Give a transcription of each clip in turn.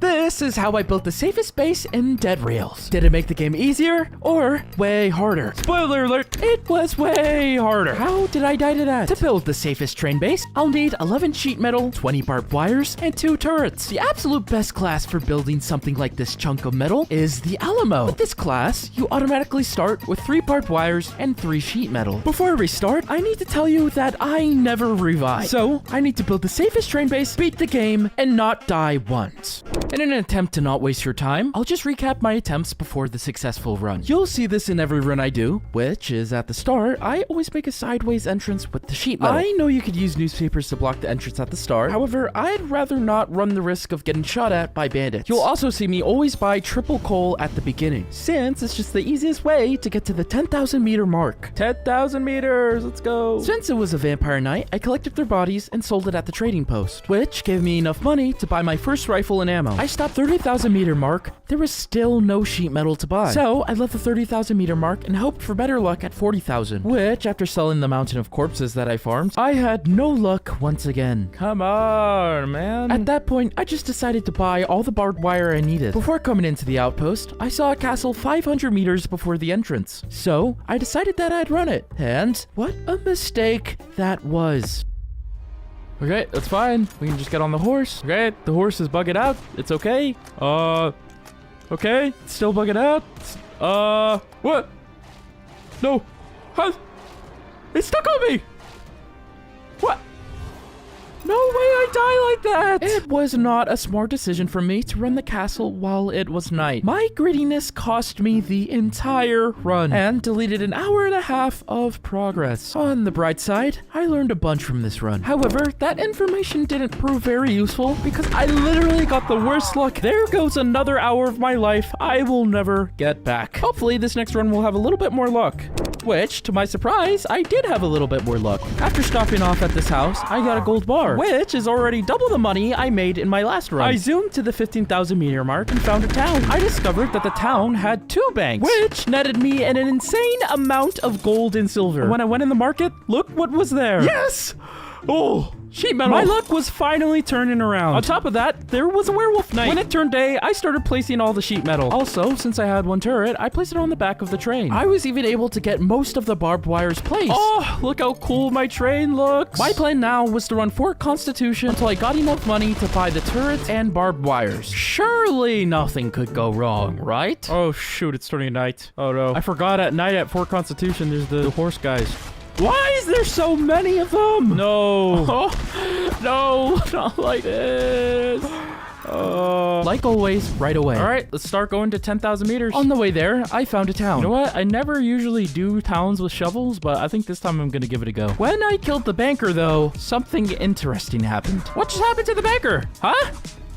this is how I built the safest base in Dead Rails. Did it make the game easier or way harder? Spoiler alert, it was way harder. How did I die to that? To build the safest train base, I'll need 11 sheet metal, 20 barbed wires, and 2 turrets. The absolute best class for building something like this chunk of metal is the Alamo. With this class, you automatically start with 3 barbed wires and 3 sheet metal. Before we start, I need to tell you that I never revive. So, I need to build the safest train base, beat the game, and not die once. In an attempt to not waste your time, I'll just recap my attempts before the successful run. You'll see this in every run I do, which is at the start, I always make a sideways entrance with the sheet metal. I know you could use newspapers to block the entrance at the start, however, I'd rather not run the risk of getting shot at by bandits. You'll also see me always buy triple coal at the beginning, since it's just the easiest way to get to the 10,000 meter mark. 10,000 meters, let's go. Since it was a vampire night, I collected their bodies and sold it at the trading post, which gave me enough money to buy my first rifle and ammo. I stopped 30,000 meter mark, there was still no sheet metal to buy. So I left the 30,000 meter mark and hoped for better luck at 40,000, which after selling the mountain of corpses that I farmed, I had no luck once again. Come on, man. At that point, I just decided to buy all the barbed wire I needed. Before coming into the outpost, I saw a castle 500 meters before the entrance. So I decided that I'd run it. And what a mistake that was. Okay, that's fine. We can just get on the horse. Okay, the horse is bugging out. It's okay. Okay, it's still bugging out. What? No. Huh? It's stuck on me. What? No way I die like that! It was not a smart decision for me to run the castle while it was night. My greediness cost me the entire run and deleted an hour and a half of progress. On the bright side, I learned a bunch from this run. However, that information didn't prove very useful because I literally got the worst luck. There goes another hour of my life I will never get back. Hopefully this next run will have a little bit more luck. Which, to my surprise, I did have a little bit more luck. After stopping off at this house, I got a gold bar, which is already double the money I made in my last run. I zoomed to the 15,000 meter mark and found a town. I discovered that the town had 2 banks, which netted me an insane amount of gold and silver. When I went in the market, look what was there. Yes! Oh, sheet metal. My luck was finally turning around. On top of that, there was a werewolf night. When it turned day, I started placing all the sheet metal. Also, since I had 1 turret, I placed it on the back of the train. I was even able to get most of the barbed wires placed. Oh, look how cool my train looks. My plan now was to run Fort Constitution until I got enough money to buy the turrets and barbed wires. Surely nothing could go wrong, right? Oh shoot, it's turning night. Oh no. I forgot at night at Fort Constitution, there's the horse guys. Why is there so many of them? No. Oh, no, not like this. Like always, right away. All right, let's start going to 10,000 meters. On the way there, I found a town. You know what? I never usually do towns with shovels, but I think this time I'm gonna give it a go. When I killed the banker, though, something interesting happened. What just happened to the banker? Huh?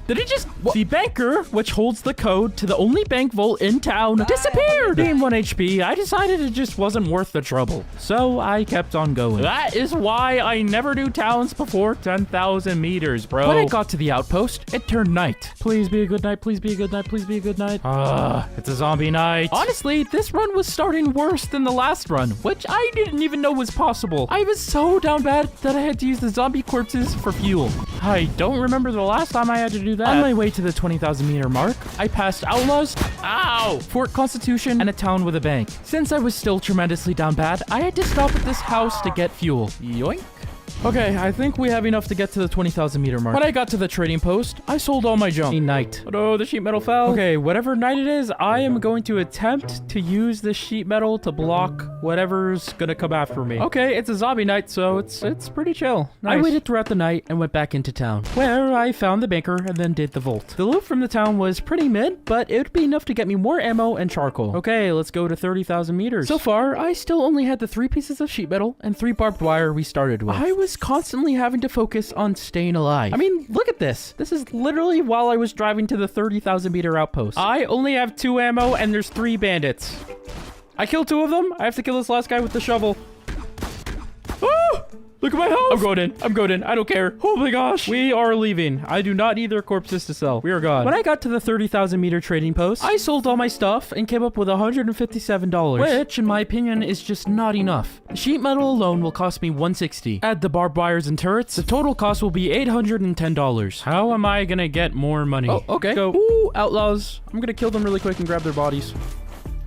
Did he just... What? The banker, which holds the code to the only bank vault in town, disappeared! Being 1 HP, I decided it just wasn't worth the trouble. So I kept on going. That is why I never do towns before 10,000 meters, bro. When I got to the outpost, it turned night. Please be a good night, please be a good night, please be a good night. It's a zombie night. Honestly, this run was starting worse than the last run, which I didn't even know was possible. I was so down bad that I had to use the zombie corpses for fuel. I don't remember the last time I had to do that. On my way to the 20,000 meter mark, I passed outlaws, Fort Constitution, and a town with a bank. Since I was still tremendously down bad, I had to stop at this house to get fuel. Yoink. Okay, I think we have enough to get to the 20,000 meter mark. When I got to the trading post, I sold all my junk. Night. Oh no, the sheet metal fell. Okay, whatever night it is, I am going to attempt to use the sheet metal to block whatever's gonna come after me. Okay, it's a zombie night, so it's pretty chill. Nice. I waited throughout the night and went back into town, where I found the banker and then did the vault. The loot from the town was pretty mid, but it would be enough to get me more ammo and charcoal. Okay, let's go to 30,000 meters. So far, I still only had the 3 pieces of sheet metal and 3 barbed wire we started with. I was constantly having to focus on staying alive. I mean, look at this. This is literally while I was driving to the 30,000 meter outpost. I only have 2 ammo and there's 3 bandits. I killed 2 of them. I have to kill this last guy with the shovel. Oh! Look at my health. I'm going in. I don't care. Oh my gosh. We are leaving. I do not need their corpses to sell. We are gone. When I got to the 30,000 meter trading post, I sold all my stuff and came up with $157, which in my opinion is just not enough. The sheet metal alone will cost me $160. Add the barbed wires and turrets, the total cost will be $810. How am I gonna get more money? Oh, okay. Go. Ooh, outlaws. I'm gonna kill them really quick and grab their bodies.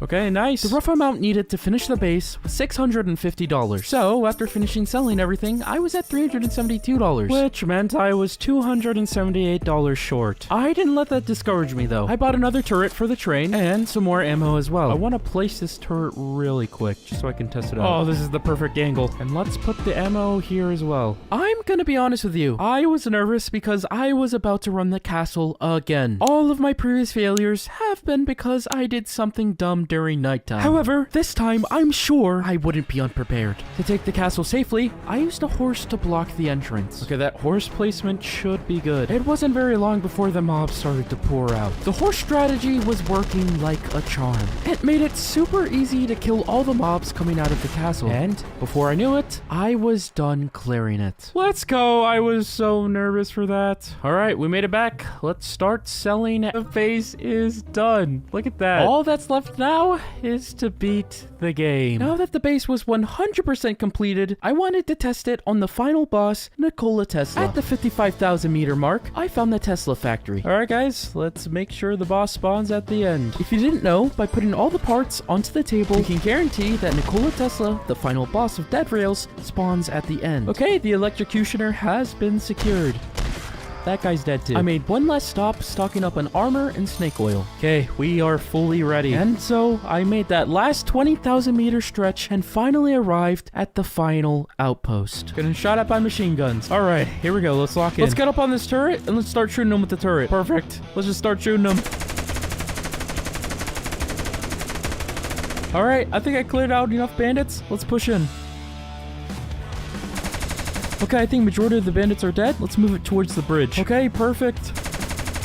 Okay, nice. The rough amount needed to finish the base was $650. So, after finishing selling everything, I was at $372, which meant I was $278 short. I didn't let that discourage me, though. I bought another turret for the train and some more ammo as well. I want to place this turret really quick, just so I can test it out. Oh, this is the perfect angle. And let's put the ammo here as well. I'm gonna be honest with you. I was nervous because I was about to run the castle again. All of my previous failures have been because I did something dumb during nighttime. However, this time, I'm sure I wouldn't be unprepared. To take the castle safely, I used a horse to block the entrance. Okay, that horse placement should be good. It wasn't very long before the mobs started to pour out. The horse strategy was working like a charm. It made it super easy to kill all the mobs coming out of the castle. And before I knew it, I was done clearing it. Let's go. I was so nervous for that. All right, we made it back. Let's start selling. The base is done. Look at that. All that's left now is to beat the game. Now that the base was 100% completed, I wanted to test it on the final boss, Nikola Tesla. At the 55,000 meter mark, I found the Tesla factory. All right, guys, let's make sure the boss spawns at the end. If you didn't know, by putting all the parts onto the table, we can guarantee that Nikola Tesla, the final boss of Dead Rails, spawns at the end. Okay, the electrocutioner has been secured. That guy's dead too. I made one last stop stocking up on armor and snake oil. Okay, we are fully ready. And so I made that last 20,000 meter stretch and finally arrived at the final outpost. Getting shot at by machine guns. All right, here we go. Let's lock in. Let's get up on this turret and let's start shooting them with the turret. Perfect. Let's just start shooting them. All right, I think I cleared out enough bandits. Let's push in. Okay, I think majority of the bandits are dead. Let's move it towards the bridge. Okay, perfect.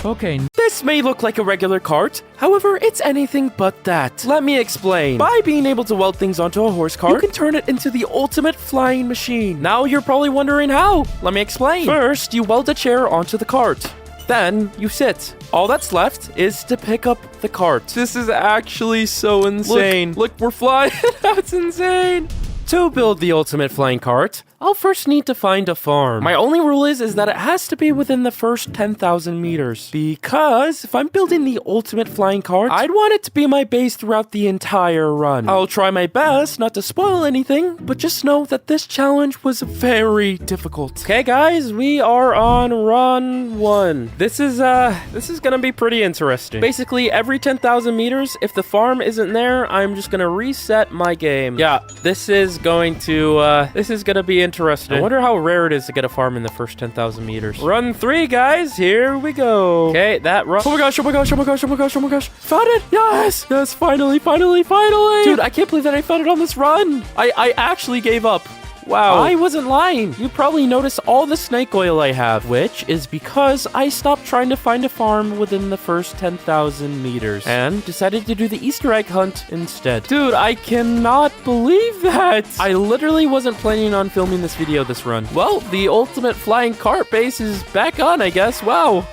Okay. This may look like a regular cart. However, it's anything but that. Let me explain. By being able to weld things onto a horse cart, you can turn it into the ultimate flying machine. Now you're probably wondering how. Let me explain. First, you weld a chair onto the cart. Then you sit. All that's left is to pick up the cart. This is actually so insane. Look, we're flying. That's insane. To build the ultimate flying cart, I'll first need to find a farm. My only rule is that it has to be within the first 10,000 meters. Because if I'm building the ultimate flying cart, I'd want it to be my base throughout the entire run. I'll try my best not to spoil anything, but just know that this challenge was very difficult. Okay, guys, we are on run 1. This is gonna be pretty interesting. Basically, every 10,000 meters, if the farm isn't there, I'm just gonna reset my game. Yeah, this is gonna be interesting. I wonder how rare it is to get a farm in the first 10,000 meters. Run 3, guys. Here we go. Okay, that run. Oh my gosh, oh my gosh, oh my gosh, oh my gosh, oh my gosh. Found it. Yes. Yes, finally. Dude, I can't believe that I found it on this run. I actually gave up. Wow. I wasn't lying. You probably noticed all the snake oil I have, which is because I stopped trying to find a farm within the first 10,000 meters and decided to do the Easter egg hunt instead. Dude, I cannot believe that. I literally wasn't planning on filming this video this run. Well, the ultimate flying cart base is back on, I guess. Wow.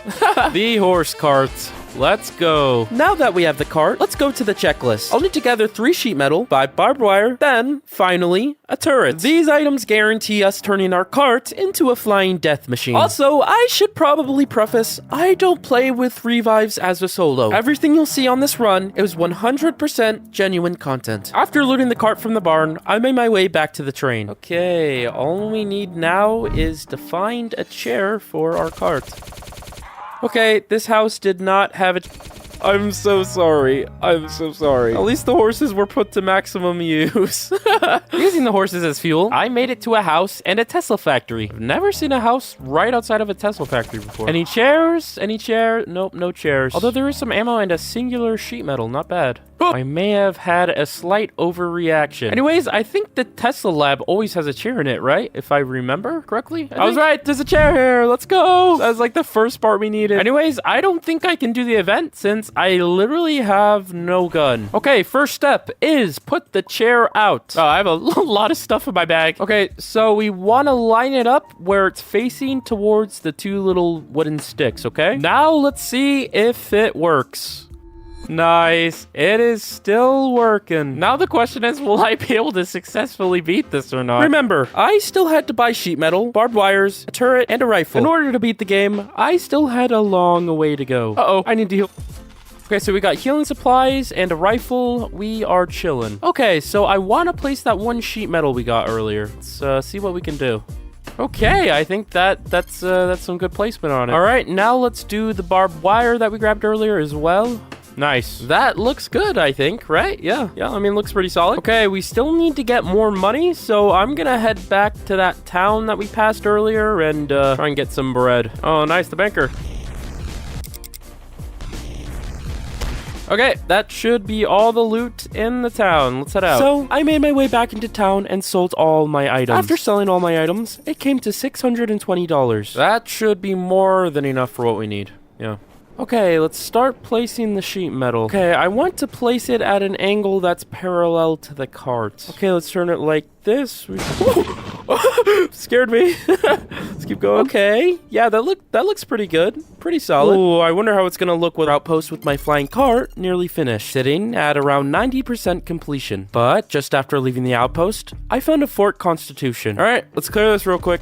The horse cart. Let's go. Now that we have the cart, let's go to the checklist. I'll need to gather 3 sheet metal, 5 barbed wire, then, finally, a turret. These items guarantee us turning our cart into a flying death machine. Also, I should probably preface, I don't play with revives as a solo. Everything you'll see on this run is 100% genuine content. After looting the cart from the barn, I made my way back to the train. Okay, all we need now is to find a chair for our cart. Okay, this house did not have it. I'm so sorry. I'm so sorry. At least the horses were put to maximum use. Using the horses as fuel, I made it to a house and a Tesla factory. I've never seen a house right outside of a Tesla factory before. Any chairs? Any chair? Nope, no chairs. Although there is some ammo and a singular sheet metal. Not bad. I may have had a slight overreaction. Anyways, I think the Tesla lab always has a chair in it, right? If I remember correctly. I was right. There's a chair here. Let's go. That was like the first part we needed. Anyways, I don't think I can do the event since I literally have no gun. Okay, first step is put the chair out. Oh, I have a lot of stuff in my bag. Okay, so we want to line it up where it's facing towards the two little wooden sticks, okay? Now let's see if it works. Nice. It is still working. Now the question is, will I be able to successfully beat this or not? Remember, I still had to buy sheet metal, barbed wires, a turret, and a rifle. In order to beat the game, I still had a long way to go. Uh-oh, I need to heal. Okay, so we got healing supplies and a rifle. We are chilling. Okay, so I want to place that one sheet metal we got earlier. Let's see what we can do. Okay, I think that's some good placement on it. All right, now let's do the barbed wire that we grabbed earlier as well. Nice. That looks good, I think, right? Yeah, I mean, looks pretty solid. Okay, we still need to get more money, so I'm gonna head back to that town that we passed earlier and try and get some bread. Oh, nice, the banker. Okay, that should be all the loot in the town. Let's head out. So, I made my way back into town and sold all my items. After selling all my items, it came to $620. That should be more than enough for what we need. Yeah. Okay, let's start placing the sheet metal. Okay, I want to place it at an angle that's parallel to the cart. Okay, let's turn it like this. Scared me. Let's keep going. Okay, yeah, that looks pretty good. Pretty solid. Oh, I wonder how it's gonna look with outpost with my flying cart nearly finished. Sitting at around 90% completion. But just after leaving the outpost, I found a Fort Constitution. All right, let's clear this real quick.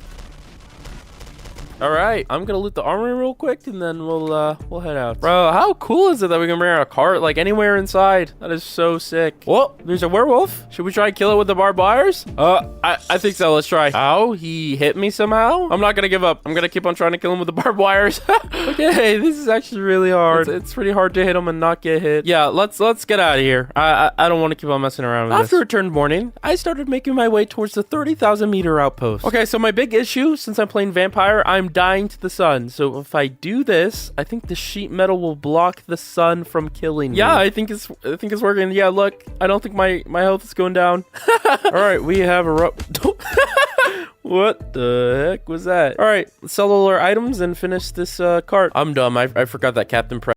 All right, I'm gonna loot the armory real quick and then we'll head out. Bro, how cool is it that we can bring our cart like anywhere inside? That is so sick. Whoa, there's a werewolf. Should we try and kill it with the barbed wires? I think so. Let's try. Ow, he hit me somehow. I'm not gonna give up. I'm gonna keep on trying to kill him with the barbed wires. Okay, this is actually really hard. It's pretty hard to hit him and not get hit. Yeah, let's get out of here. I don't want to keep on messing around with this. After it turned morning, I started making my way towards the 30,000 meter outpost. Okay, so my big issue, since I'm playing vampire, I'm dying to the sun. So if I do this, I think the sheet metal will block the sun from killing me. Yeah, I think it's working. Yeah, look, I don't think my health is going down. All right, we have a rope. What the heck was that? All right, let's sell all our items and finish this cart. I'm dumb. I forgot that Captain